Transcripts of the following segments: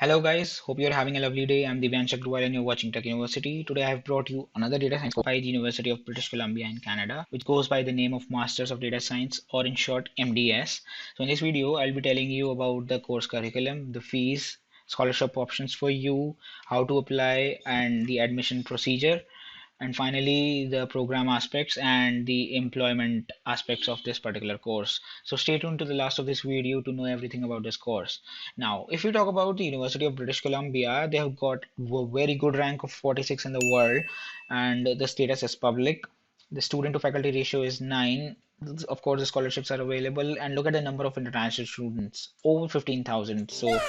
Hello guys, hope you're having a lovely day. I'm Divyan Chakravarti and you're watching Tech University. Today I have brought you another data science course by the University of British Columbia in Canada, which goes by the name of Masters of Data Science, or in short MDS. So in this video, I'll be telling you about the course curriculum, the fees, scholarship options for you, how to apply, and the admission procedure, and finally the program aspects and the employment aspects of this particular course. So stay tuned to the last of this video to know everything about this course. Now if we talk about the University of British Columbia, they have got a very good rank of 46 in the world, and the status is public. The student to faculty ratio is 9. Of course the scholarships are available, and look at the number of international students, over 15,000. So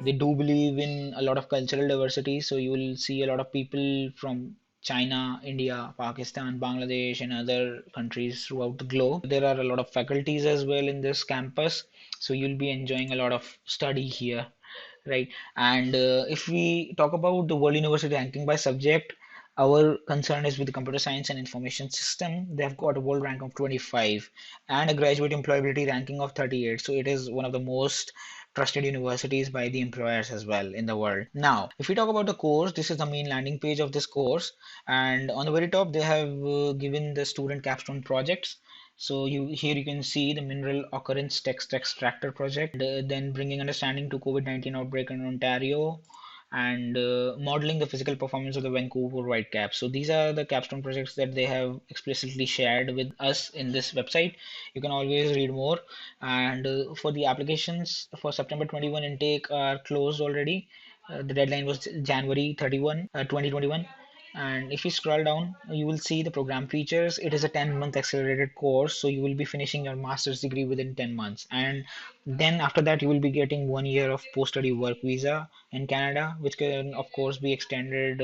they do believe in a lot of cultural diversity, so you will see a lot of people from China, India, Pakistan, Bangladesh, and other countries throughout the globe. There are a lot of faculties as well in this campus, so you'll be enjoying a lot of study here, right? And if we talk about the World University ranking by subject, our concern is with the computer science and information system. They've got a world rank of 25 and a graduate employability ranking of 38. So it is one of the most trusted universities by the employers as well in the world. Now, if we talk about the course, this is the main landing page of this course, and on the very top they have given the student capstone projects. So here you can see the mineral occurrence text extractor project, then bringing understanding to COVID-19 outbreak in Ontario, and modeling the physical performance of the Vancouver Whitecap. So these are the capstone projects that they have explicitly shared with us in this website. You can always read more. And for the applications for September 21 intake are closed already. The deadline was January 31, 2021. And if you scroll down, you will see the program features. It is a 10-month accelerated course, so you will be finishing your master's degree within 10 months. And then after that, you will be getting 1 year of post-study work visa in Canada, which can, of course, be extended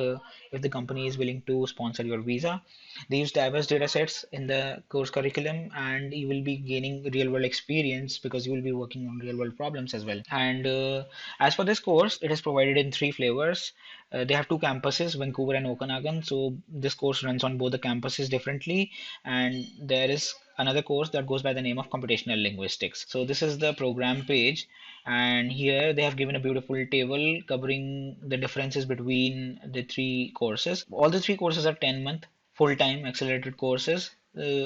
if the company is willing to sponsor your visa. They use diverse data sets in the course curriculum, and you will be gaining real-world experience because you will be working on real-world problems as well. And as for this course, it is provided in three flavors. They have two campuses, Vancouver and Okanagan. So this course runs on both the campuses differently, and there is another course that goes by the name of computational linguistics. So this is the program page, and here they have given a beautiful table covering the differences between the three courses. All the three courses are 10-month full-time accelerated courses.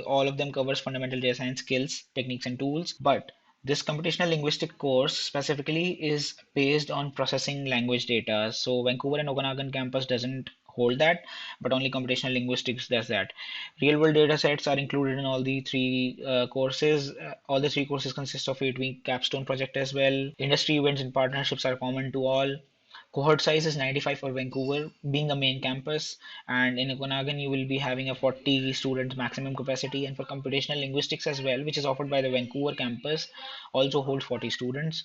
All of them covers fundamental data science skills, techniques, and tools. But this computational linguistic course specifically is based on processing language data. So Vancouver and Okanagan campus doesn't hold that, but only computational linguistics does that. Real world data sets are included in all the three courses. All the three courses consist of 8-week capstone project as well. Industry events and partnerships are common to all. Cohort size is 95 for Vancouver, being the main campus, and in Okanagan you will be having a 40 student maximum capacity. And for computational linguistics as well, which is offered by the Vancouver campus, also holds 40 students.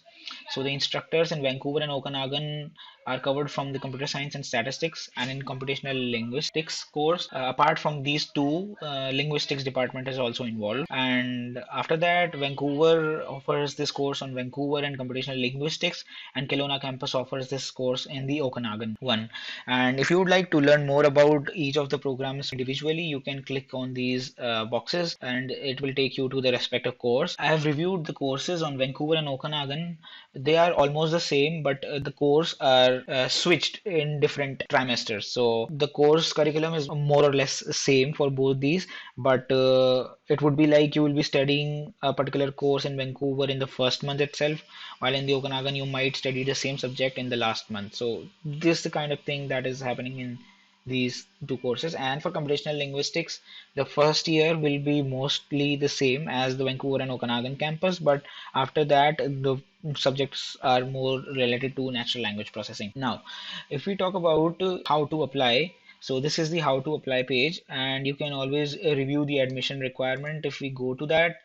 So the instructors in Vancouver and Okanagan are covered from the computer science and statistics, and in computational linguistics course, apart from these two, linguistics department is also involved. And after that, Vancouver offers this course on Vancouver and computational linguistics, and Kelowna campus offers this course in the Okanagan one. And if you would like to learn more about each of the programs individually, you can click on these boxes and it will take you to the respective course. I have reviewed the courses on Vancouver and Okanagan. They are almost the same, but the course are switched in different trimesters. So the course curriculum is more or less same for both these, but it would be like you will be studying a particular course in Vancouver in the first month itself, while in the Okanagan you might study the same subject in the last month. So this is the kind of thing that is happening in these two courses. And for computational linguistics, the first year will be mostly the same as the Vancouver and Okanagan campus, but after that the subjects are more related to natural language processing. Now if we talk about how to apply, so this is the how to apply page, and you can always review the admission requirement. If we go to that,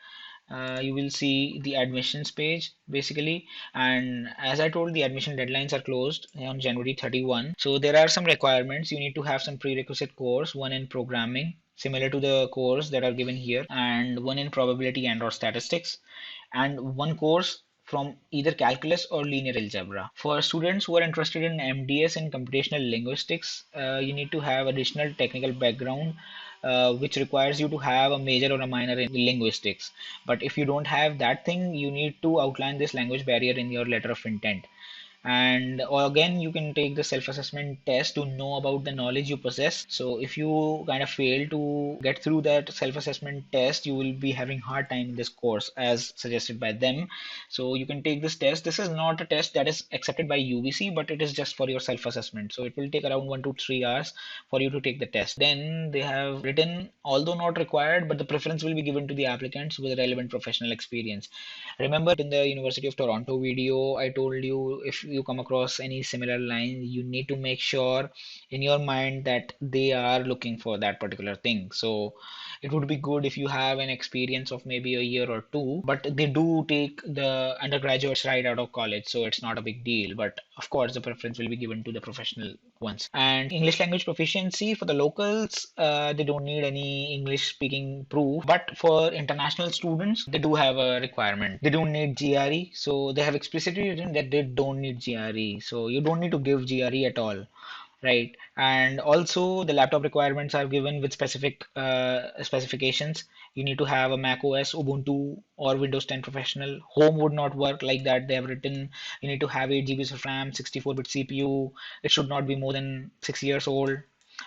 you will see the admissions page basically. And as I told, the admission deadlines are closed on January 31. So there are some requirements. You need to have some prerequisite course, one in programming similar to the course that are given here, and one in probability and or statistics, and one course from either calculus or linear algebra. For students who are interested in MDS in computational linguistics, you need to have additional technical background, which requires you to have a major or a minor in linguistics. But if you don't have that thing, you need to outline this language barrier in your letter of intent. And or again, you can take the self-assessment test to know about the knowledge you possess. So if you kind of fail to get through that self-assessment test, you will be having hard time in this course as suggested by them. So you can take this test. This is not a test that is accepted by UBC, but it is just for your self-assessment. So it will take around 1 to 3 hours for you to take the test. Then they have written, although not required, but the preference will be given to the applicants with relevant professional experience. Remember in the University of Toronto video, I told you if you come across any similar line, you need to make sure in your mind that they are looking for that particular thing. So it would be good if you have an experience of maybe a year or two, but they do take the undergraduates right out of college, so it's not a big deal. But of course, the preference will be given to the professional ones. And English language proficiency for the locals, they don't need any English speaking proof, but for international students, they do have a requirement. They don't need GRE, so they have explicitly written that they don't need GRE. So you don't need to give GRE at all. Right. And also the laptop requirements are given with specific specifications. You need to have a Mac OS, Ubuntu, or Windows 10 Professional. Home would not work like that. They have written you need to have 8 GB of RAM, 64-bit CPU. It should not be more than 6 years old.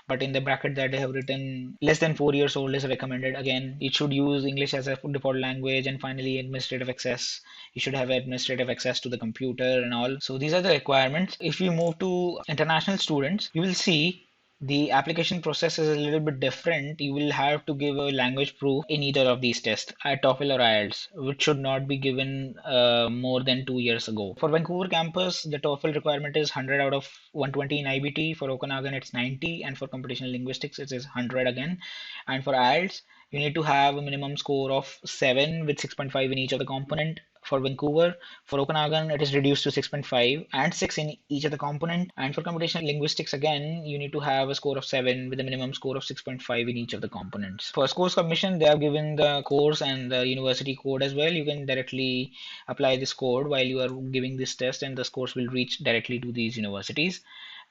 But in the bracket that they have written, less than 4 years old is recommended. Again, it should use English as a default language. And finally, administrative access. You should have administrative access to the computer and all. So these are the requirements. If we move to international students, you will see the application process is a little bit different. You will have to give a language proof in either of these tests, TOEFL or IELTS, which should not be given more than 2 years ago. For Vancouver campus, the TOEFL requirement is 100 out of 120 in IBT. For Okanagan, it's 90, and for computational linguistics, it is 100 again. And for IELTS, you need to have a minimum score of 7 with 6.5 in each of the component. For Vancouver, for Okanagan, it is reduced to 6.5 and 6 in each of the component. And for computational linguistics, again, you need to have a score of 7 with a minimum score of 6.5 in each of the components. For course submission, they have given the course and the university code as well. You can directly apply this code while you are giving this test, and the scores will reach directly to these universities.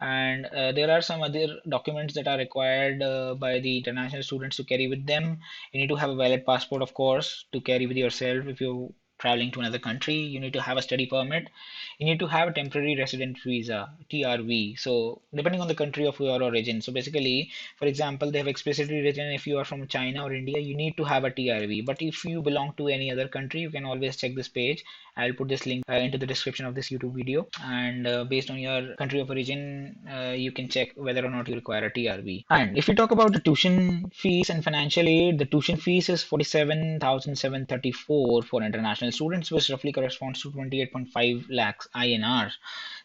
And there are some other documents that are required by the international students to carry with them. You need to have a valid passport, of course, to carry with yourself if you traveling to another country. You need to have a study permit. You need to have a temporary resident visa, TRV. So depending on the country of your origin. So basically, for example, they have explicitly written if you are from China or India, you need to have a TRV. But if you belong to any other country, you can always check this page. I'll put this link into the description of this YouTube video. And based on your country of origin, you can check whether or not you require a TRV. And if we talk about the tuition fees and financial aid, the tuition fees is 47,734 for international students, which roughly corresponds to 28.5 lakhs INR.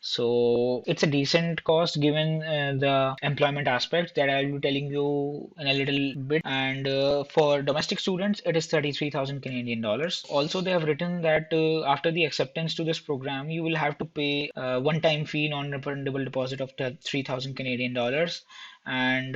So it's a decent cost given the employment aspects that I'll be telling you in a little bit. And for domestic students, it is 33,000 Canadian dollars. Also, they have written that after the acceptance to this program, you will have to pay a one-time fee, non-refundable deposit of 3,000 Canadian dollars. And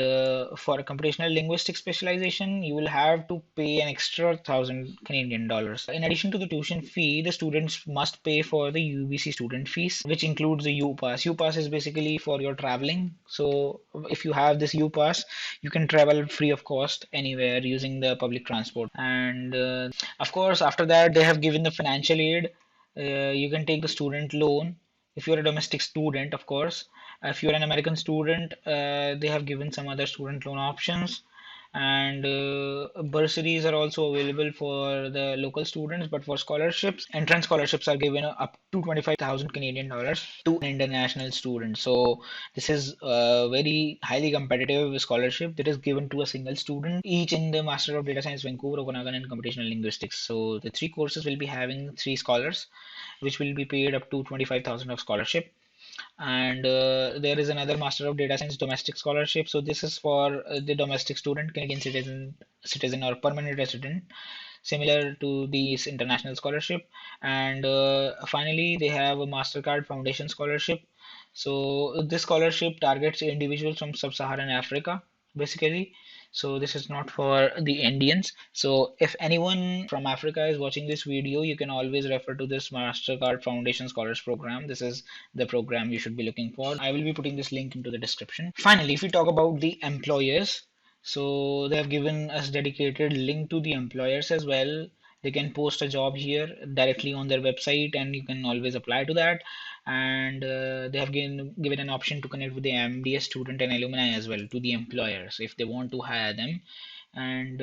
for a computational linguistic specialization, you will have to pay an extra 1,000 Canadian dollars. In addition to the tuition fee, the students must pay for the UBC student fees, which includes the U Pass. U Pass is basically for your traveling. So if you have this U Pass, you can travel free of cost anywhere using the public transport. And of course, after that, they have given the financial aid. You can take the student loan if you're a domestic student, of course. If you're an American student, they have given some other student loan options. And bursaries are also available for the local students, but for scholarships, entrance scholarships are given up to 25,000 Canadian dollars to international students. So this is a very highly competitive scholarship that is given to a single student, each in the Master of Data Science Vancouver, Okanagan, and Computational Linguistics. So the three courses will be having three scholars, which will be paid up to 25,000 of scholarship. And there is another Master of Data Science domestic scholarship. So this is for the domestic student, Canadian citizen or permanent resident, similar to these international scholarship. And finally, they have a Mastercard Foundation scholarship. So this scholarship targets individuals from sub-Saharan Africa, basically. So this is not for the Indians. So if anyone from Africa is watching this video, you can always refer to this Mastercard Foundation Scholars Program. This is the program you should be looking for. I will be putting this link into the description. Finally, if we talk about the employers, so they have given us dedicated link to the employers as well. They can post a job here directly on their website, and you can always apply to that. and they have given an option to connect with the MDS student and alumni as well to the employers if they want to hire them. And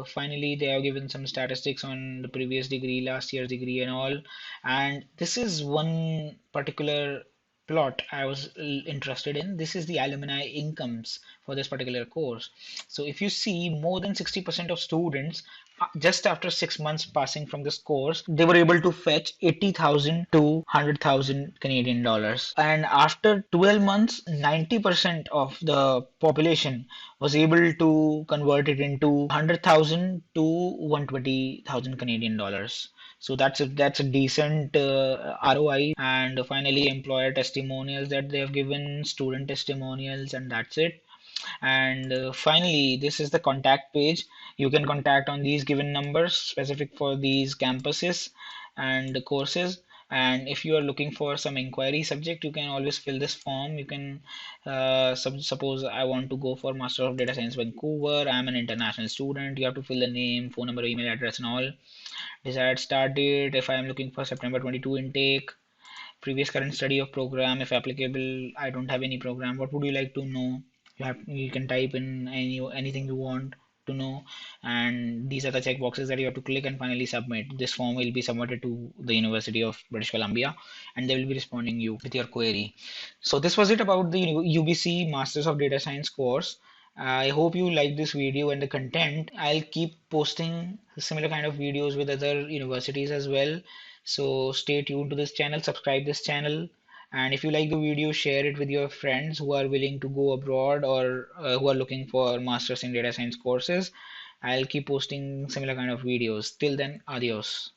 finally, they have given some statistics on the previous degree, last year's degree, and all. And this is one particular plot I was interested in. This is the alumni incomes for this particular course. So if you see, more than 60% of students just after 6 months passing from this course, they were able to fetch 80,000 to 100,000 Canadian dollars. And after 12 months, 90% of the population was able to convert it into 100,000 to 120,000 Canadian dollars. So that's a decent ROI. And finally, employer testimonials that they have given, student testimonials, and that's it. And finally, this is the contact page. You can contact on these given numbers specific for these campuses and the courses. And if you are looking for some inquiry subject, you can always fill this form. You can suppose I want to go for Master of Data Science Vancouver. I'm an international student. You have to fill the name, phone number, email address, and all. Desired start date. If I am looking for September 22 intake, previous current study of program if applicable. I don't have any program. What would you like to know? You can type in anything you want to know, and these are the check boxes that you have to click and finally submit. This form will be submitted to the University of British Columbia, and they will be responding you with your query. So this was it about the UBC Masters of Data Science course. I hope you like this video and the content. I'll keep posting similar kind of videos with other universities as well. So stay tuned to this channel, subscribe this channel, and if you like the video, share it with your friends who are willing to go abroad or who are looking for masters in data science courses. I'll keep posting similar kind of videos. Till then, adios.